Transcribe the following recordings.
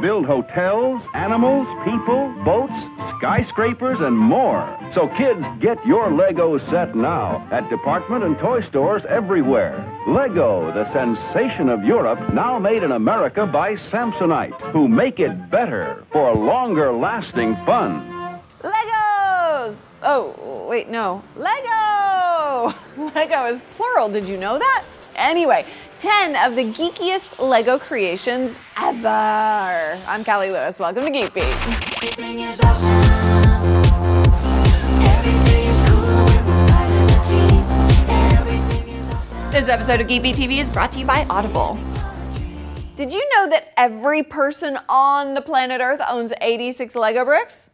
Build hotels, animals, people, boats, skyscrapers, and more. So kids, get your Lego set now at department and toy stores everywhere. Lego, the sensation of Europe, now made in America by Samsonite, who make it better for longer lasting fun. Legos! Oh, wait, no. Lego! Lego is plural, did you know that? Anyway, 10 of the geekiest Lego creations ever. I'm Callie Lewis. Welcome to Geek Beat. Everything is awesome. Everything is cool when we're part of the team. Everything is awesome. This episode of Geek Beat TV is brought to you by Audible. Did you know that every person on the planet Earth owns 86 Lego bricks?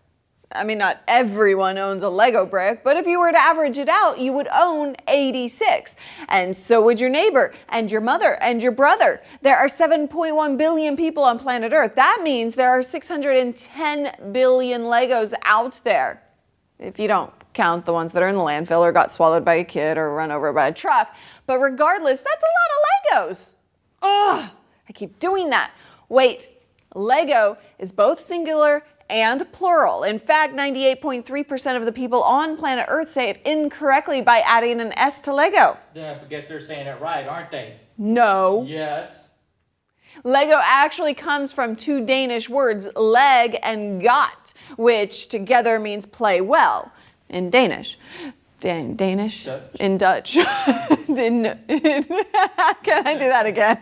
I mean, not everyone owns a Lego brick, but if you were to average it out, you would own 86. And so would your neighbor, and your mother, and your brother. There are 7.1 billion people on planet Earth. That means there are 610 billion Legos out there. If you don't count the ones that are in the landfill or got swallowed by a kid or run over by a truck. But regardless, that's a lot of Legos. Ugh, I keep doing that. Wait, Lego is both singular and plural. In fact, 98.3% of the people on planet Earth say it incorrectly by adding an S to Lego. Then I guess they're saying it right, aren't they? No. Yes. Lego actually comes from two Danish words, leg and got, which together means play well in Danish. Danish? Dutch. In Dutch. Can I do that again?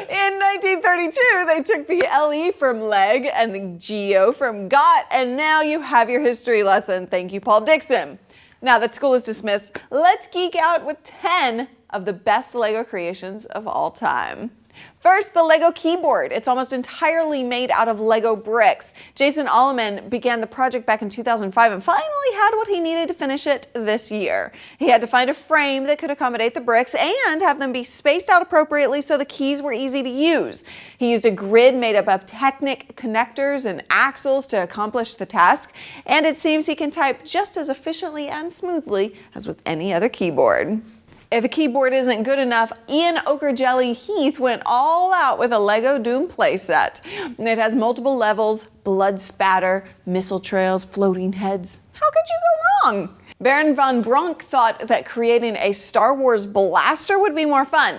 In 1932, they took the LE from leg and the GO from got, and now you have your history lesson. Thank you, Paul Dixon. Now that school is dismissed, let's geek out with 10 of the best Lego creations of all time. First, the Lego keyboard. It's almost entirely made out of Lego bricks. Jason Alleman began the project back in 2005 and finally had what he needed to finish it this year. He had to find a frame that could accommodate the bricks and have them be spaced out appropriately so the keys were easy to use. He used a grid made up of Technic connectors and axles to accomplish the task, and it seems he can type just as efficiently and smoothly as with any other keyboard. If a keyboard isn't good enough, Ian Okerjelly Heath went all out with a Lego Doom playset. It has multiple levels, blood spatter, missile trails, floating heads. How could you go wrong? Baron von Brunk thought that creating a Star Wars blaster would be more fun.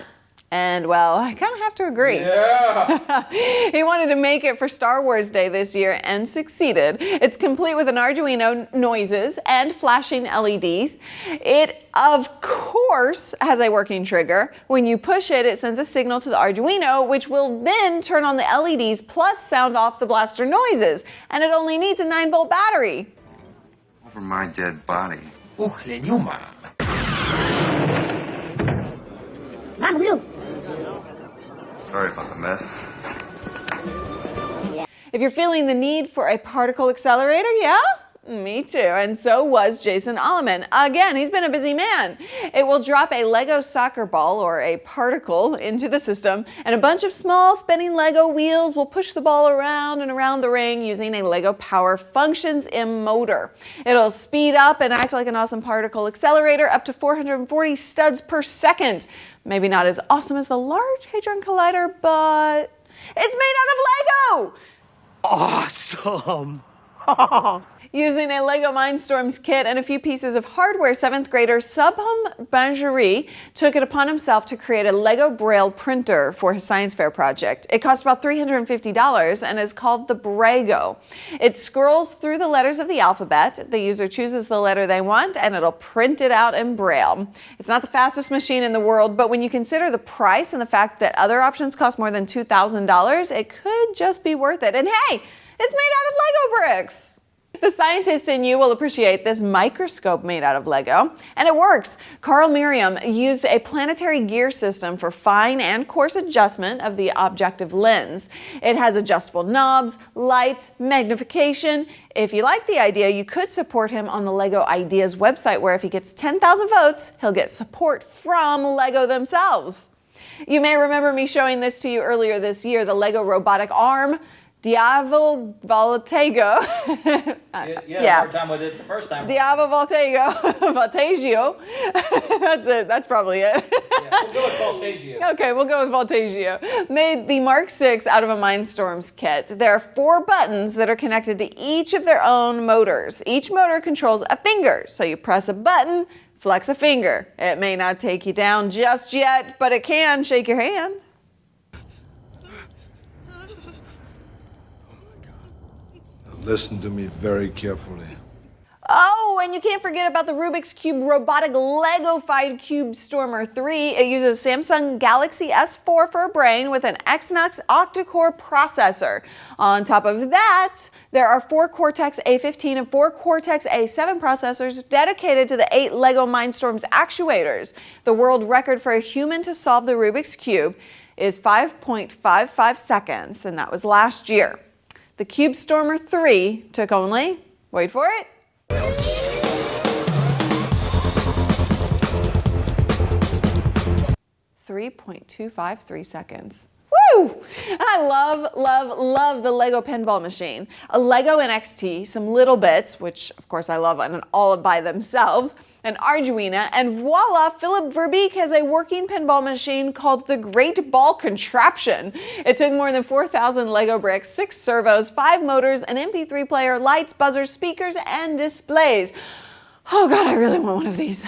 And well, I kind of have to agree. Yeah. He wanted to make it for Star Wars Day this year and succeeded. It's complete with an Arduino noises and flashing LEDs. It, of course, has a working trigger. When you push it, it sends a signal to the Arduino, which will then turn on the LEDs plus sound off the blaster noises. And it only needs a 9-volt battery. Over my dead body. Sorry about the mess. If you're feeling the need for a particle accelerator, yeah? Me too, and so was Jason Alleman. Again, he's been a busy man. It will drop a Lego soccer ball, or a particle, into the system, and a bunch of small spinning Lego wheels will push the ball around and around the ring using a Lego Power Functions M motor. It'll speed up and act like an awesome particle accelerator up to 440 studs per second. Maybe not as awesome as the Large Hadron Collider, but it's made out of Lego! Awesome! Using a Lego Mindstorms kit and a few pieces of hardware, 7th grader Subham Banjari took it upon himself to create a Lego Braille printer for his science fair project. It cost about $350 and is called the Brago. It scrolls through the letters of the alphabet. The user chooses the letter they want and it'll print it out in Braille. It's not the fastest machine in the world, but when you consider the price and the fact that other options cost more than $2,000, it could just be worth it. And hey, it's made out of Lego bricks! The scientist in you will appreciate this microscope made out of Lego, and it works. Carl Miriam used a planetary gear system for fine and coarse adjustment of the objective lens. It has adjustable knobs, lights, magnification. If you like the idea, you could support him on the Lego Ideas website, where if he gets 10,000 votes, he'll get support from Lego themselves. You may remember me showing this to you earlier this year, the Lego robotic arm. Diavo Voltago. You had a hard time with it the first time. Diavo Voltago. Voltaggio. That's it. That's probably it. Yeah, we'll go with Voltaggio. Okay, we'll go with Voltaggio. Made the Mark VI out of a Mindstorms kit. There are 4 buttons that are connected to each of their own motors. Each motor controls a finger. So you press a button, flex a finger. It may not take you down just yet, but it can shake your hand. Listen to me very carefully. Oh, and you can't forget about the Rubik's Cube robotic Lego-fied Cube Stormer 3. It uses a Samsung Galaxy S4 for a brain with an Exynos octa-core processor. On top of that, there are 4 Cortex A15 and 4 Cortex A7 processors dedicated to the 8 Lego Mindstorms actuators. The world record for a human to solve the Rubik's Cube is 5.55 seconds, and that was last year. The Cube Stormer 3 took only, wait for it, 3.253 seconds. Woo! I love the Lego pinball machine. A Lego NXT, some little bits, which of course I love and all by themselves, an Arduino, and voila, Philip Verbeek has a working pinball machine called the Great Ball Contraption. It took more than 4,000 Lego bricks, 6 servos, 5 motors, an MP3 player, lights, buzzers, speakers, and displays. Oh God, I really want one of these.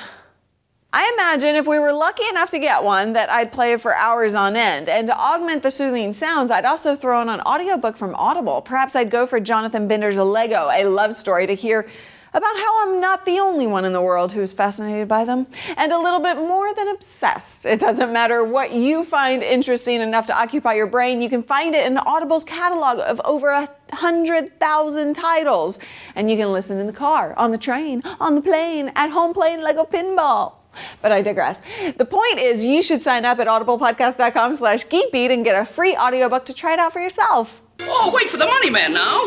I imagine if we were lucky enough to get one that I'd play it for hours on end. And to augment the soothing sounds, I'd also throw in an audiobook from Audible. Perhaps I'd go for Jonathan Binder's Lego, a love story, to hear about how I'm not the only one in the world who's fascinated by them, and a little bit more than obsessed. It doesn't matter what you find interesting enough to occupy your brain, you can find it in Audible's catalog of over 100,000 titles. And you can listen in the car, on the train, on the plane, at home playing Lego pinball. But I digress. The point is, you should sign up at audiblepodcast.com/geekbeat and get a free audiobook to try it out for yourself. Oh, wait for the money man now.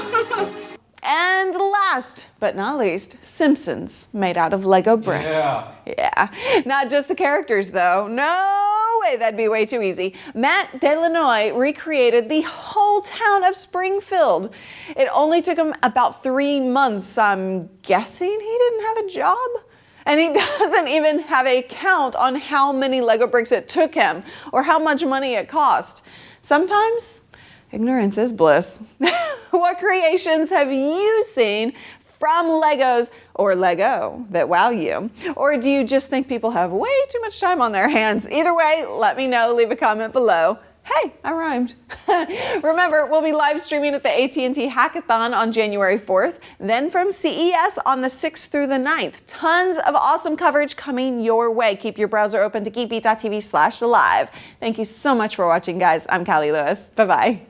And last but not least, Simpsons, made out of Lego bricks. Yeah. Not just the characters, though. No way, that'd be way too easy. Matt Delanoy recreated the whole town of Springfield. It only took him about 3 months. I'm guessing he didn't have a job? And he doesn't even have a count on how many Lego bricks it took him or how much money it cost. Sometimes ignorance is bliss. What creations have you seen from Legos or Lego that wow you? Or do you just think people have way too much time on their hands? Either way, let me know. Leave a comment below. Hey, I rhymed. Remember, we'll be live streaming at the AT&T Hackathon on January 4th, then from CES on the 6th through the 9th. Tons of awesome coverage coming your way. Keep your browser open to geekbeat.tv/live. Thank you so much for watching, guys. I'm Callie Lewis. Bye-bye.